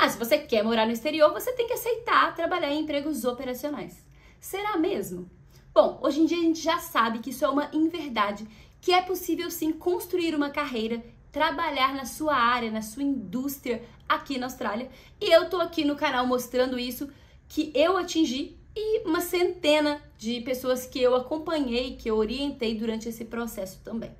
se você quer morar no exterior, você tem que aceitar trabalhar em empregos operacionais. Será mesmo? Bom, hoje em dia a gente já sabe que isso é uma inverdade, que é possível sim construir uma carreira, trabalhar na sua área, na sua indústria aqui na Austrália. E eu tô aqui no canal mostrando isso, que eu atingi e uma centena de pessoas que eu acompanhei, que eu orientei durante esse processo também.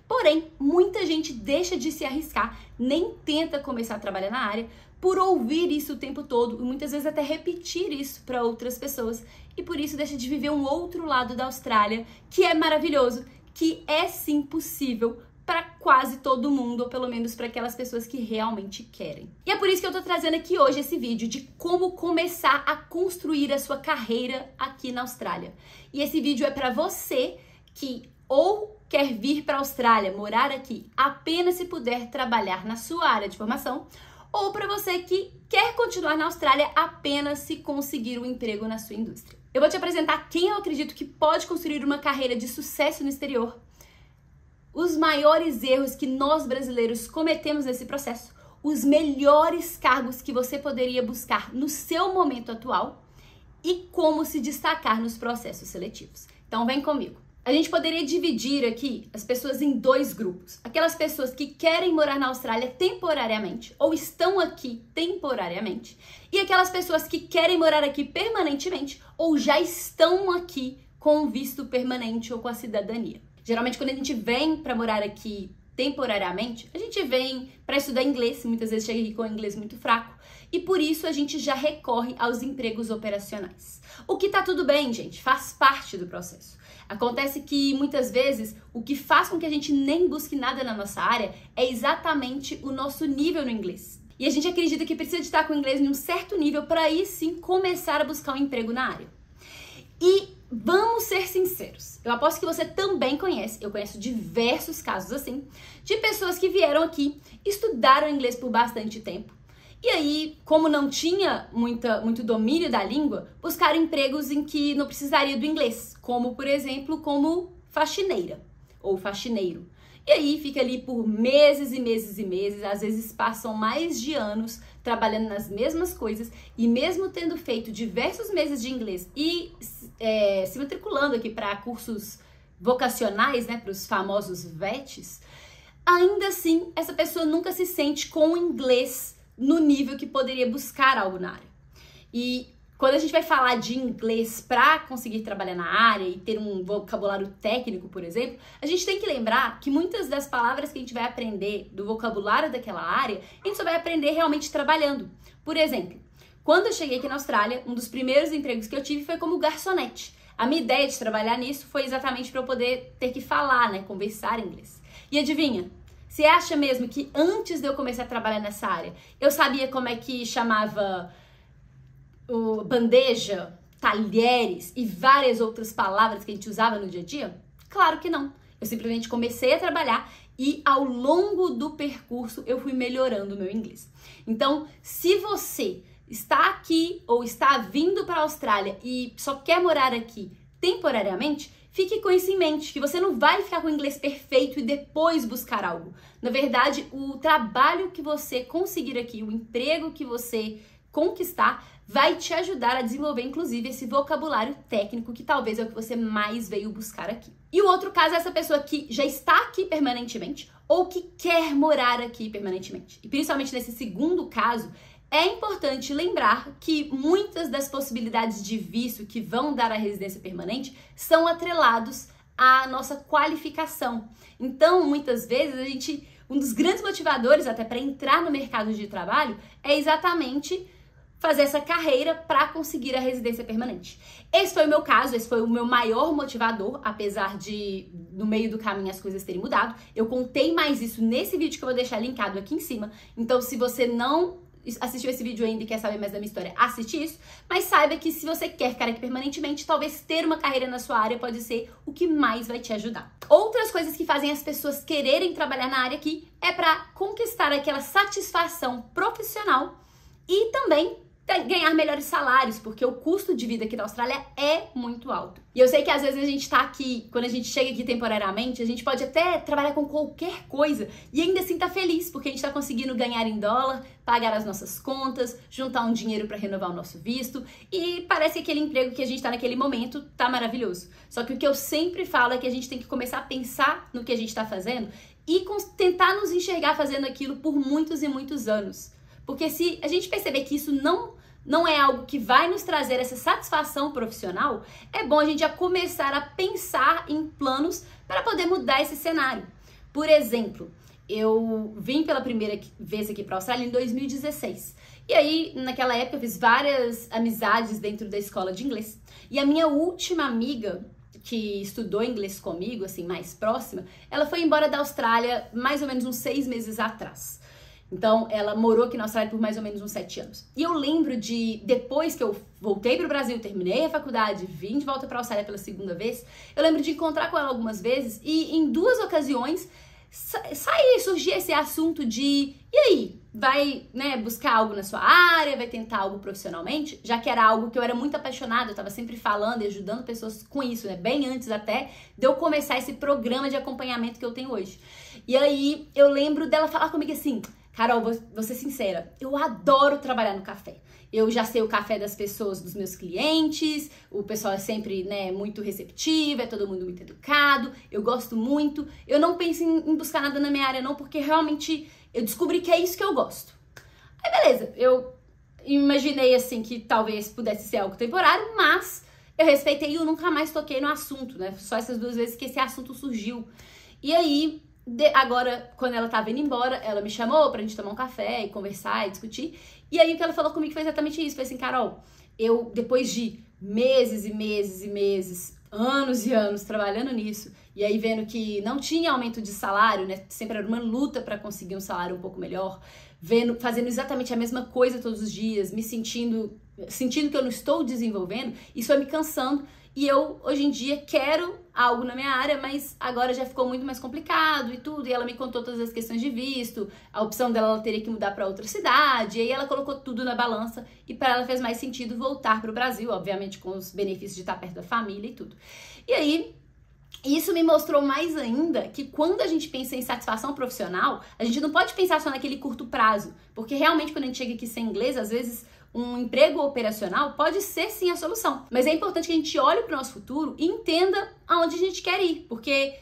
Porém, muita gente deixa de se arriscar, nem tenta começar a trabalhar na área por ouvir isso o tempo todo e muitas vezes até repetir isso para outras pessoas e por isso deixa de viver um outro lado da Austrália que é maravilhoso, que é sim possível para quase todo mundo, ou pelo menos para aquelas pessoas que realmente querem. E é por isso que eu tô trazendo aqui hoje esse vídeo de como começar a construir a sua carreira aqui na Austrália. E esse vídeo é para você que ou quer vir para a Austrália, morar aqui, apenas se puder trabalhar na sua área de formação, ou para você que quer continuar na Austrália apenas se conseguir um emprego na sua indústria. Eu vou te apresentar quem eu acredito que pode construir uma carreira de sucesso no exterior, os maiores erros que nós brasileiros cometemos nesse processo, os melhores cargos que você poderia buscar no seu momento atual e como se destacar nos processos seletivos. Então vem comigo. A gente poderia dividir aqui as pessoas em dois grupos. Aquelas pessoas que querem morar na Austrália temporariamente ou estão aqui temporariamente e aquelas pessoas que querem morar aqui permanentemente ou já estão aqui com visto permanente ou com a cidadania. Geralmente, quando a gente vem para morar aqui temporariamente, a gente vem para estudar inglês, muitas vezes chega aqui com inglês muito fraco, e por isso a gente já recorre aos empregos operacionais. O que tá tudo bem, gente, faz parte do processo. Acontece que muitas vezes o que faz com que a gente nem busque nada na nossa área é exatamente o nosso nível no inglês. E a gente acredita que precisa de estar com o inglês em um certo nível para aí sim começar a buscar um emprego na área. E vamos ser sinceros, eu aposto que você também conhece, eu conheço diversos casos assim, de pessoas que vieram aqui, estudaram inglês por bastante tempo, e aí, como não tinha muito domínio da língua, buscaram empregos em que não precisaria do inglês, como, por exemplo, como faxineira ou faxineiro. E aí fica ali por meses e meses e meses, às vezes passam mais de anos trabalhando nas mesmas coisas e mesmo tendo feito diversos meses de inglês e se matriculando aqui para cursos vocacionais, né, para os famosos VETs, ainda assim essa pessoa nunca se sente com o inglês no nível que poderia buscar algo na área. E quando a gente vai falar de inglês para conseguir trabalhar na área e ter um vocabulário técnico, por exemplo, a gente tem que lembrar que muitas das palavras que a gente vai aprender do vocabulário daquela área, a gente só vai aprender realmente trabalhando. Por exemplo, quando eu cheguei aqui na Austrália, um dos primeiros empregos que eu tive foi como garçonete. A minha ideia de trabalhar nisso foi exatamente para eu poder ter que falar, né, conversar inglês. E adivinha? Você acha mesmo que antes de eu começar a trabalhar nessa área, eu sabia como é que chamava bandeja, talheres e várias outras palavras que a gente usava no dia a dia? Claro que não. Eu simplesmente comecei a trabalhar e ao longo do percurso eu fui melhorando o meu inglês. Então, se você está aqui ou está vindo para a Austrália e só quer morar aqui temporariamente, fique com isso em mente, que você não vai ficar com o inglês perfeito e depois buscar algo. Na verdade, o trabalho que você conseguir aqui, o emprego que você conquistar, vai te ajudar a desenvolver, inclusive, esse vocabulário técnico que talvez é o que você mais veio buscar aqui. E o outro caso é essa pessoa que já está aqui permanentemente ou que quer morar aqui permanentemente. E principalmente nesse segundo caso, é importante lembrar que muitas das possibilidades de visto que vão dar a residência permanente são atrelados à nossa qualificação. Então, muitas vezes, um dos grandes motivadores até para entrar no mercado de trabalho é exatamente fazer essa carreira para conseguir a residência permanente. Esse foi o meu caso, esse foi o meu maior motivador, apesar de no meio do caminho as coisas terem mudado. Eu contei mais isso nesse vídeo que eu vou deixar linkado aqui em cima. Então, se você não assistiu esse vídeo ainda e quer saber mais da minha história, assiste isso. Mas saiba que se você quer ficar aqui permanentemente, talvez ter uma carreira na sua área pode ser o que mais vai te ajudar. Outras coisas que fazem as pessoas quererem trabalhar na área aqui é para conquistar aquela satisfação profissional e também ganhar melhores salários, porque o custo de vida aqui na Austrália é muito alto. E eu sei que às vezes a gente tá aqui, quando a gente chega aqui temporariamente, a gente pode até trabalhar com qualquer coisa e ainda assim tá feliz, porque a gente tá conseguindo ganhar em dólar, pagar as nossas contas, juntar um dinheiro para renovar o nosso visto, e parece que aquele emprego que a gente tá naquele momento tá maravilhoso. Só que o que eu sempre falo é que a gente tem que começar a pensar no que a gente tá fazendo e tentar nos enxergar fazendo aquilo por muitos e muitos anos. Porque se a gente perceber que isso não é algo que vai nos trazer essa satisfação profissional, é bom a gente já começar a pensar em planos para poder mudar esse cenário. Por exemplo, eu vim pela primeira vez aqui para a Austrália em 2016. E aí, naquela época, eu fiz várias amizades dentro da escola de inglês. E a minha última amiga, que estudou inglês comigo, assim, mais próxima, ela foi embora da Austrália mais ou menos uns 6 meses atrás. Então, ela morou aqui na Austrália por mais ou menos uns 7 anos. E eu lembro de, depois que eu voltei pro Brasil, terminei a faculdade, vim de volta pra Austrália pela segunda vez, eu lembro de encontrar com ela algumas vezes e em 2 ocasiões surgia esse assunto de, e aí, vai, né, buscar algo na sua área, vai tentar algo profissionalmente, já que era algo que eu era muito apaixonada, eu tava sempre falando e ajudando pessoas com isso, né, bem antes até de eu começar esse programa de acompanhamento que eu tenho hoje. E aí, eu lembro dela falar comigo assim: Carol, vou ser sincera, eu adoro trabalhar no café. Eu já sei o café das pessoas, dos meus clientes, o pessoal é sempre, né, muito receptivo, é todo mundo muito educado, eu gosto muito. Eu não penso em buscar nada na minha área não, porque realmente eu descobri que é isso que eu gosto. Aí beleza, eu imaginei assim que talvez pudesse ser algo temporário, mas eu respeitei e eu nunca mais toquei no assunto, né? Só essas 2 vezes que esse assunto surgiu. E aí, agora, quando ela tava indo embora, ela me chamou pra gente tomar um café e conversar e discutir. E aí o que ela falou comigo foi exatamente isso. Foi assim: Carol, eu, depois de meses e meses e meses, anos e anos trabalhando nisso, e aí vendo que não tinha aumento de salário, né? Sempre era uma luta pra conseguir um salário um pouco melhor, fazendo exatamente a mesma coisa todos os dias, me sentindo que eu não estou desenvolvendo, isso foi me cansando. E eu, hoje em dia, quero algo na minha área, mas agora já ficou muito mais complicado e tudo. E ela me contou todas as questões de visto, a opção dela, ela teria que mudar para outra cidade. E aí ela colocou tudo na balança e para ela fez mais sentido voltar para o Brasil, obviamente com os benefícios de estar perto da família e tudo. E aí, isso me mostrou mais ainda que quando a gente pensa em satisfação profissional, a gente não pode pensar só naquele curto prazo. Porque realmente quando a gente chega aqui sem inglês, às vezes um emprego operacional pode ser sim a solução. Mas é importante que a gente olhe para o nosso futuro e entenda aonde a gente quer ir. Porque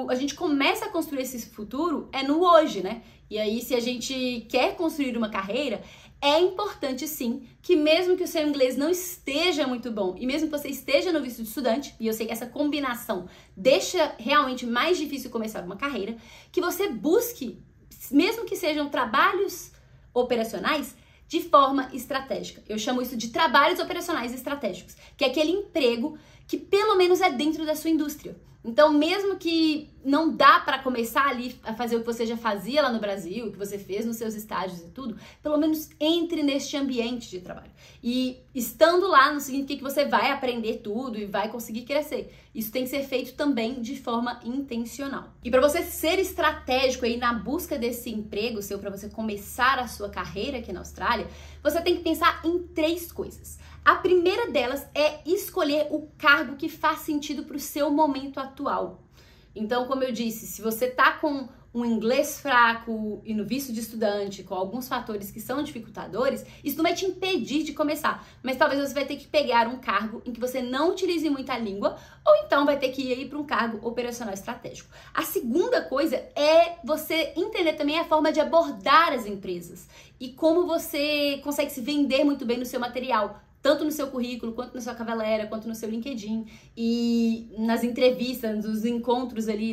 a gente começa a construir esse futuro no hoje, né? E aí, se a gente quer construir uma carreira, é importante sim que mesmo que o seu inglês não esteja muito bom e mesmo que você esteja no visto de estudante, e eu sei que essa combinação deixa realmente mais difícil começar uma carreira, que você busque, mesmo que sejam trabalhos operacionais, de forma estratégica. Eu chamo isso de trabalhos operacionais estratégicos, que é aquele emprego que pelo menos é dentro da sua indústria. Então, mesmo que não dá para começar ali a fazer o que você já fazia lá no Brasil, o que você fez nos seus estágios e tudo, pelo menos entre neste ambiente de trabalho. E estando lá não significa que você vai aprender tudo e vai conseguir crescer. Isso tem que ser feito também de forma intencional. E para você ser estratégico aí na busca desse emprego seu, para você começar a sua carreira aqui na Austrália, você tem que pensar em 3 coisas. A primeira delas é escolher o cargo que faz sentido para o seu momento atual. Então, como eu disse, se você tá com um inglês fraco e no visto de estudante, com alguns fatores que são dificultadores, isso não vai te impedir de começar, mas talvez você vai ter que pegar um cargo em que você não utilize muita língua, ou então vai ter que ir para um cargo operacional estratégico. A segunda coisa é você entender também a forma de abordar as empresas e como você consegue se vender muito bem no seu material, tanto no seu currículo, quanto na sua cavalera, quanto no seu LinkedIn e nas entrevistas, nos encontros ali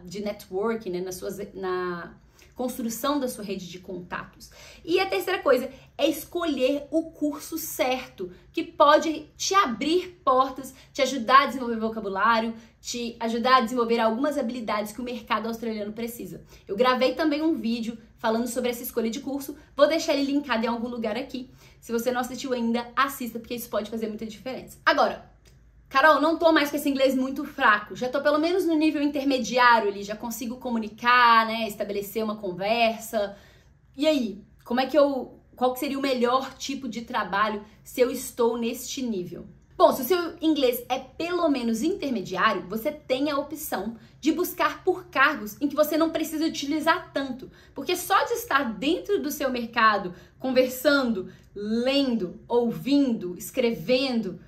de networking, né, na construção da sua rede de contatos. E a terceira coisa é escolher o curso certo, que pode te abrir portas, te ajudar a desenvolver vocabulário, te ajudar a desenvolver algumas habilidades que o mercado australiano precisa. Eu gravei também um vídeo falando sobre essa escolha de curso, vou deixar ele linkado em algum lugar aqui. Se você não assistiu ainda, assista, porque isso pode fazer muita diferença. Agora, Carol, não tô mais com esse inglês muito fraco, já tô pelo menos no nível intermediário ali, já consigo comunicar, né, estabelecer uma conversa. E aí, como é que eu qual que seria o melhor tipo de trabalho se eu estou neste nível? Bom, se o seu inglês é pelo menos intermediário, você tem a opção de buscar por cargos em que você não precisa utilizar tanto, porque só de estar dentro do seu mercado, conversando, lendo, ouvindo, escrevendo,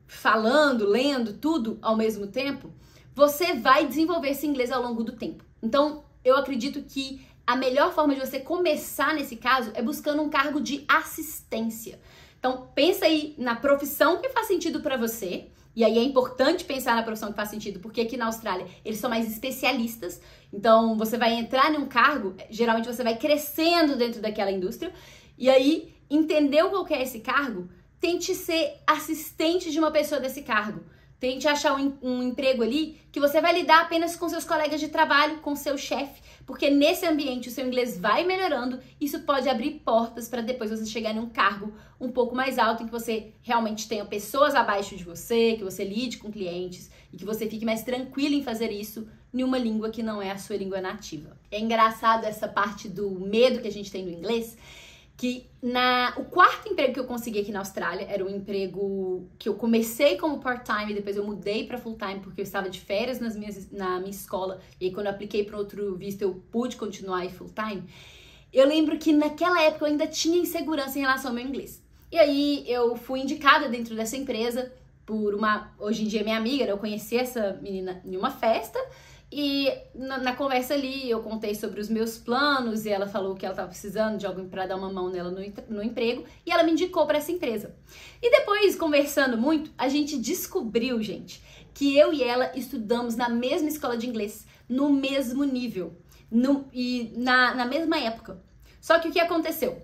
falando, lendo, tudo ao mesmo tempo, você vai desenvolver esse inglês ao longo do tempo. Então, eu acredito que a melhor forma de você começar nesse caso é buscando um cargo de assistência. Então, pensa aí na profissão que faz sentido para você. E aí é importante pensar na profissão que faz sentido, porque aqui na Austrália eles são mais especialistas. Então, você vai entrar num cargo, geralmente você vai crescendo dentro daquela indústria. E aí, entendeu qual que é esse cargo? Tente ser assistente de uma pessoa desse cargo. Tente achar um emprego ali que você vai lidar apenas com seus colegas de trabalho, com seu chefe, porque nesse ambiente o seu inglês vai melhorando. Isso pode abrir portas para depois você chegar em um cargo um pouco mais alto, em que você realmente tenha pessoas abaixo de você, que você lide com clientes e que você fique mais tranquilo em fazer isso em uma língua que não é a sua língua nativa. É engraçado essa parte do medo que a gente tem no inglês, que o quarto emprego que eu consegui aqui na Austrália era um emprego que eu comecei como part-time e depois eu mudei para full-time porque eu estava de férias na minha escola, e aí quando eu apliquei para outro visto eu pude continuar em full-time. Eu lembro que naquela época eu ainda tinha insegurança em relação ao meu inglês. E aí eu fui indicada dentro dessa empresa por hoje em dia minha amiga, eu conheci essa menina em uma festa. E na conversa ali eu contei sobre os meus planos e ela falou que ela estava precisando de alguém para dar uma mão nela no emprego, e ela me indicou para essa empresa. E depois, conversando muito, a gente descobriu, gente, que eu e ela estudamos na mesma escola de inglês, no mesmo nível e na mesma época. Só que o que aconteceu?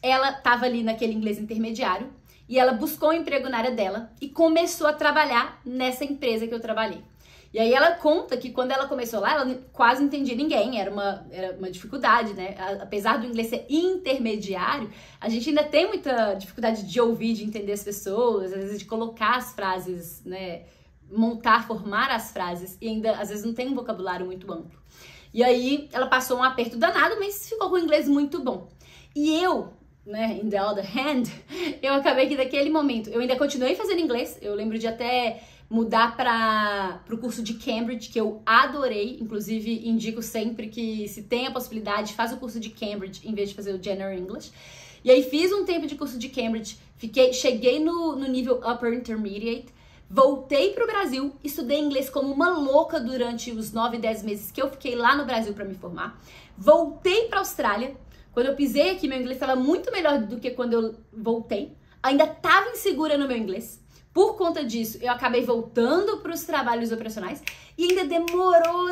Ela estava ali naquele inglês intermediário e ela buscou um emprego na área dela e começou a trabalhar nessa empresa que eu trabalhei. E aí ela conta que quando ela começou lá, ela quase não entendia ninguém, era uma dificuldade, né? Apesar do inglês ser intermediário, a gente ainda tem muita dificuldade de ouvir, de entender as pessoas, às vezes de colocar as frases, né? Formar as frases, e ainda às vezes não tem um vocabulário muito amplo. E aí ela passou um aperto danado, mas ficou com o inglês muito bom. E eu, né, in the other hand, eu acabei que naquele momento, eu ainda continuei fazendo inglês, eu lembro de até mudar para o curso de Cambridge, que eu adorei, inclusive indico sempre que se tem a possibilidade, faz o curso de Cambridge em vez de fazer o General English. E aí fiz um tempo de curso de Cambridge, cheguei no nível Upper Intermediate, voltei para o Brasil, estudei inglês como uma louca durante os 9, 10 meses que eu fiquei lá no Brasil para me formar, voltei para a Austrália. Quando eu pisei aqui, meu inglês estava muito melhor do que quando eu voltei, ainda estava insegura no meu inglês. Por conta disso, eu acabei voltando para os trabalhos operacionais e ainda demorou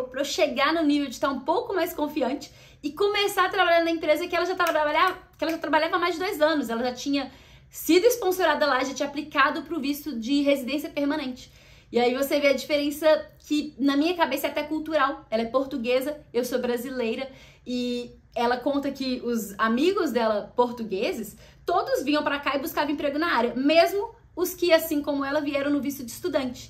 para eu chegar no nível de estar um pouco mais confiante e começar a trabalhar na empresa que ela já trabalhava há mais de 2 anos. Ela já tinha sido sponsorada lá, já tinha aplicado para o visto de residência permanente. E aí você vê a diferença que na minha cabeça é até cultural. Ela é portuguesa, eu sou brasileira, e ela conta que os amigos dela portugueses todos vinham para cá e buscavam emprego na área, mesmo os que, assim como ela, vieram no visto de estudante.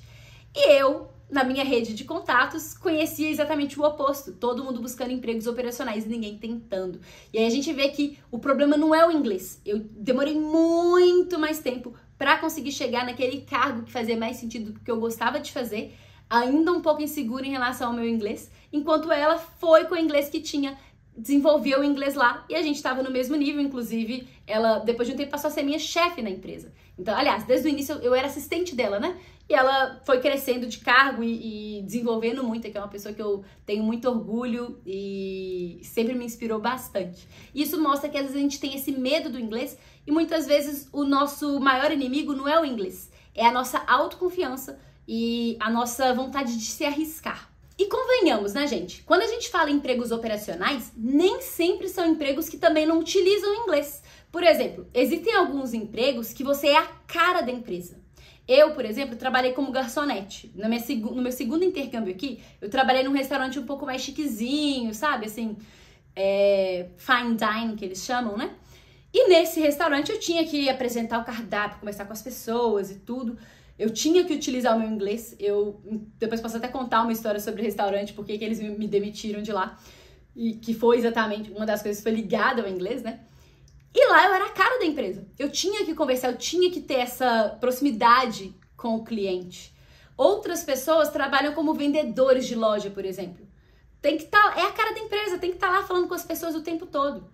E eu, na minha rede de contatos, conhecia exatamente o oposto. Todo mundo buscando empregos operacionais e ninguém tentando. E aí a gente vê que o problema não é o inglês. Eu demorei muito mais tempo para conseguir chegar naquele cargo que fazia mais sentido do que eu gostava de fazer, ainda um pouco insegura em relação ao meu inglês, enquanto ela foi com o inglês que tinha, desenvolveu o inglês lá e a gente estava no mesmo nível. Inclusive, ela, depois de um tempo, passou a ser minha chefe na empresa. Então, aliás, desde o início eu era assistente dela, né? E ela foi crescendo de cargo e desenvolvendo muito, que é uma pessoa que eu tenho muito orgulho e sempre me inspirou bastante. E isso mostra que às vezes a gente tem esse medo do inglês e muitas vezes o nosso maior inimigo não é o inglês, é a nossa autoconfiança e a nossa vontade de se arriscar. E convenhamos, né, gente? Quando a gente fala em empregos operacionais, nem sempre são empregos que também não utilizam o inglês. Por exemplo, existem alguns empregos que você é a cara da empresa. Eu, por exemplo, trabalhei como garçonete. No meu segundo intercâmbio aqui, eu trabalhei num restaurante um pouco mais chiquezinho, sabe? Assim, fine dining, que eles chamam, né? E nesse restaurante eu tinha que apresentar o cardápio, conversar com as pessoas e tudo. Eu tinha que utilizar o meu inglês. Eu depois posso até contar uma história sobre o restaurante, porque que eles me demitiram de lá. E que foi exatamente, uma das coisas foi ligada ao inglês, né? E lá eu era a cara da empresa. Eu tinha que conversar, eu tinha que ter essa proximidade com o cliente. Outras pessoas trabalham como vendedores de loja, por exemplo. Tem que estar, é a cara da empresa, tem que estar lá falando com as pessoas o tempo todo.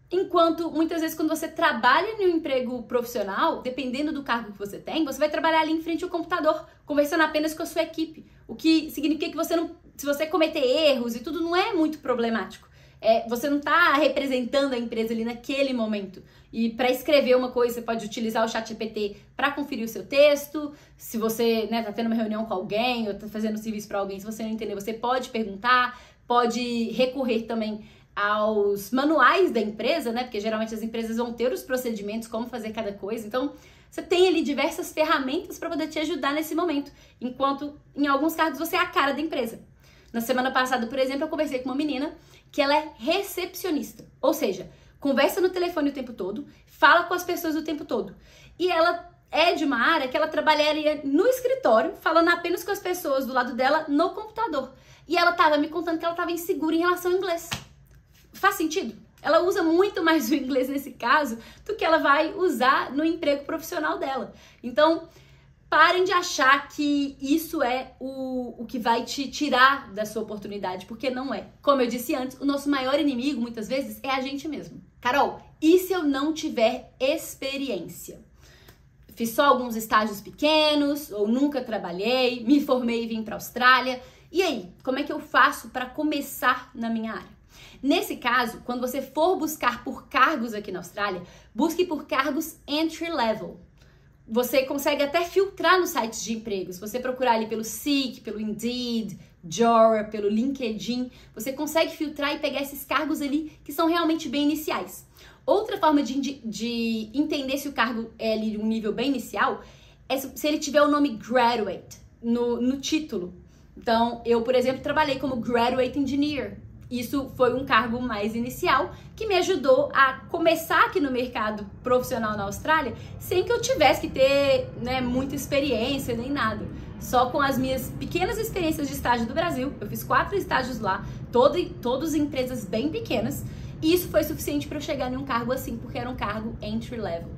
Enquanto, muitas vezes, quando você trabalha em um emprego profissional, dependendo do cargo que você tem, você vai trabalhar ali em frente ao computador, conversando apenas com a sua equipe. O que significa que você não, se você cometer erros e tudo, não é muito problemático. Você não está representando a empresa ali naquele momento. E para escrever uma coisa, você pode utilizar o ChatGPT para conferir o seu texto. Se você tá tendo uma reunião com alguém ou está fazendo serviço para alguém, se você não entender, você pode perguntar, pode recorrer também aos manuais da empresa, né? Porque geralmente as empresas vão ter os procedimentos, como fazer cada coisa. Então, você tem ali diversas ferramentas para poder te ajudar nesse momento. Enquanto, em alguns casos, você é a cara da empresa. Na semana passada, por exemplo, eu conversei com uma menina que ela é recepcionista. Ou seja, conversa no telefone o tempo todo, fala com as pessoas o tempo todo. E ela é de uma área que ela trabalharia no escritório, falando apenas com as pessoas do lado dela no computador. E ela estava me contando que ela estava insegura em relação ao inglês. Faz sentido? Ela usa muito mais o inglês nesse caso do que ela vai usar no emprego profissional dela. Então, parem de achar que isso é o que vai te tirar da sua oportunidade, porque não é. Como eu disse antes, o nosso maior inimigo, muitas vezes, é a gente mesmo. Carol, e se eu não tiver experiência? Fiz só alguns estágios pequenos, ou nunca trabalhei, me formei e vim para a Austrália. E aí, como é que eu faço para começar na minha área? Nesse caso, quando você for buscar por cargos aqui na Austrália, busque por cargos entry level. Você consegue até filtrar nos sites de empregos. Se você procurar ali pelo Seek, pelo Indeed, Jora, pelo LinkedIn, você consegue filtrar e pegar esses cargos ali que são realmente bem iniciais. Outra forma de entender se o cargo é ali de um nível bem inicial é se ele tiver o nome Graduate no título. Então, eu, por exemplo, trabalhei como Graduate Engineer. Isso foi um cargo mais inicial que me ajudou a começar aqui no mercado profissional na Austrália sem que eu tivesse que ter muita experiência nem nada. Só com as minhas pequenas experiências de estágio do Brasil, eu fiz 4 estágios lá, todas em empresas bem pequenas, e isso foi suficiente para eu chegar em um cargo assim, porque era um cargo entry level.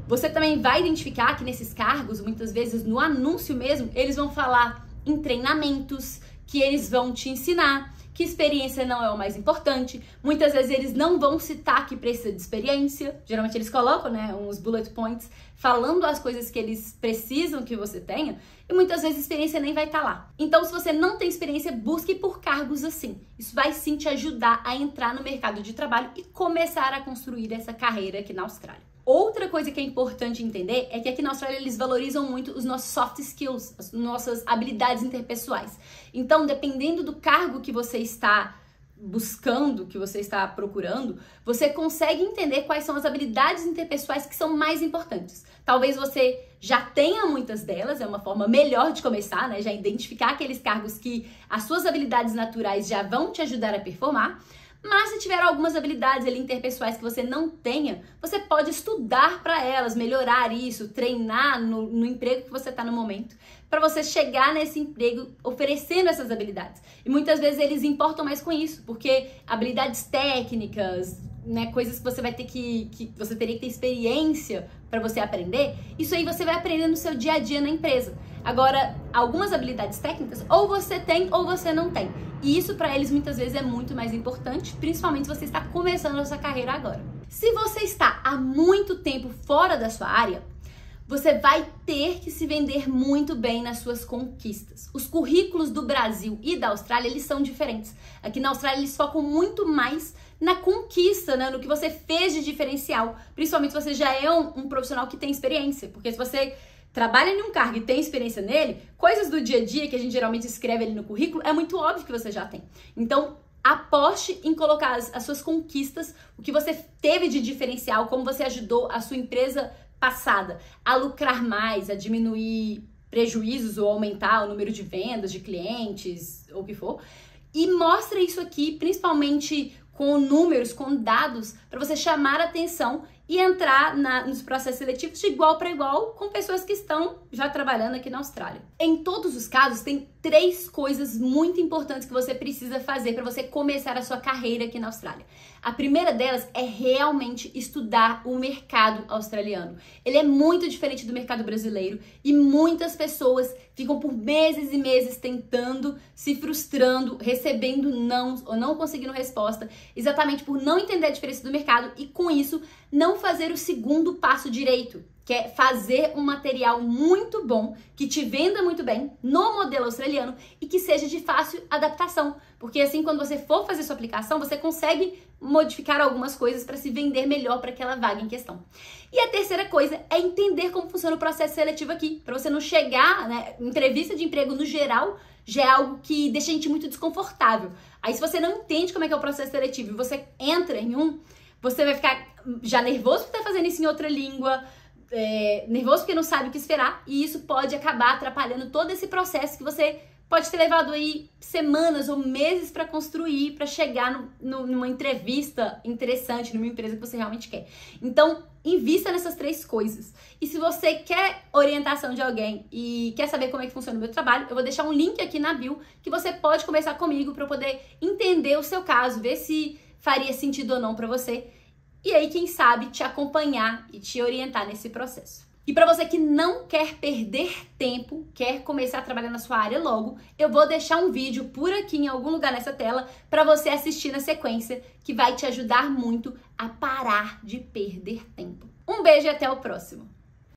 Você também vai identificar que nesses cargos, muitas vezes no anúncio mesmo, eles vão falar em treinamentos, que eles vão te ensinar, que experiência não é o mais importante. Muitas vezes eles não vão citar que precisa de experiência. Geralmente eles colocam, uns bullet points falando as coisas que eles precisam que você tenha. E muitas vezes a experiência nem vai estar lá. Então, se você não tem experiência, busque por cargos assim. Isso vai sim te ajudar a entrar no mercado de trabalho e começar a construir essa carreira aqui na Austrália. Outra coisa que é importante entender é que aqui na Austrália eles valorizam muito os nossos soft skills, as nossas habilidades interpessoais. Então, dependendo do cargo que você está buscando, que você está procurando, você consegue entender quais são as habilidades interpessoais que são mais importantes. Talvez você já tenha muitas delas, é uma forma melhor de começar, já identificar aqueles cargos que as suas habilidades naturais já vão te ajudar a performar. Mas se tiver algumas habilidades ali interpessoais que você não tenha, você pode estudar para elas, melhorar isso, treinar no emprego que você está no momento, para você chegar nesse emprego oferecendo essas habilidades. E muitas vezes eles importam mais com isso, porque habilidades técnicas, coisas que você vai ter que você teria que ter experiência para você aprender, isso aí você vai aprender no seu dia a dia na empresa. Agora, algumas habilidades técnicas, ou você tem ou você não tem. E isso para eles muitas vezes é muito mais importante, principalmente se você está começando a sua carreira agora. Se você está há muito tempo fora da sua área, você vai ter que se vender muito bem nas suas conquistas. Os currículos do Brasil e da Austrália, eles são diferentes. Aqui na Austrália, eles focam muito mais na conquista, no que você fez de diferencial. Principalmente se você já é um profissional que tem experiência. Porque se você trabalha em um cargo e tem experiência nele, coisas do dia a dia que a gente geralmente escreve ali no currículo, é muito óbvio que você já tem. Então, aposte em colocar as suas conquistas, o que você teve de diferencial, como você ajudou a sua empresa passada a lucrar mais, a diminuir prejuízos ou aumentar o número de vendas de clientes, ou o que for. E mostra isso aqui, principalmente com números, com dados, para você chamar a atenção e entrar nos processos seletivos de igual para igual com pessoas que estão já trabalhando aqui na Austrália. Em todos os casos, tem 3 coisas muito importantes que você precisa fazer para você começar a sua carreira aqui na Austrália. A primeira delas é realmente estudar o mercado australiano. Ele é muito diferente do mercado brasileiro e muitas pessoas ficam por meses e meses tentando, se frustrando, recebendo nãos ou não conseguindo resposta, exatamente por não entender a diferença do mercado e, com isso, não fazer o segundo passo direito, que é fazer um material muito bom, que te venda muito bem no modelo australiano e que seja de fácil adaptação. Porque assim, quando você for fazer sua aplicação, você consegue modificar algumas coisas para se vender melhor para aquela vaga em questão. E a terceira coisa é entender como funciona o processo seletivo aqui, para você não chegar, né, entrevista de emprego no geral já é algo que deixa a gente muito desconfortável. Aí se você não entende como é que é o processo seletivo e você entra em um, você vai ficar já nervoso por estar fazendo isso em outra língua, nervoso porque não sabe o que esperar, e isso pode acabar atrapalhando todo esse processo que você pode ter levado aí semanas ou meses para construir, para chegar numa entrevista interessante, numa empresa que você realmente quer. Então, invista nessas 3 coisas. E se você quer orientação de alguém e quer saber como é que funciona o meu trabalho, eu vou deixar um link aqui na bio que você pode conversar comigo para poder entender o seu caso, ver se faria sentido ou não para você. E aí, quem sabe, te acompanhar e te orientar nesse processo. E para você que não quer perder tempo, quer começar a trabalhar na sua área logo, eu vou deixar um vídeo por aqui em algum lugar nessa tela para você assistir na sequência, que vai te ajudar muito a parar de perder tempo. Um beijo e até o próximo!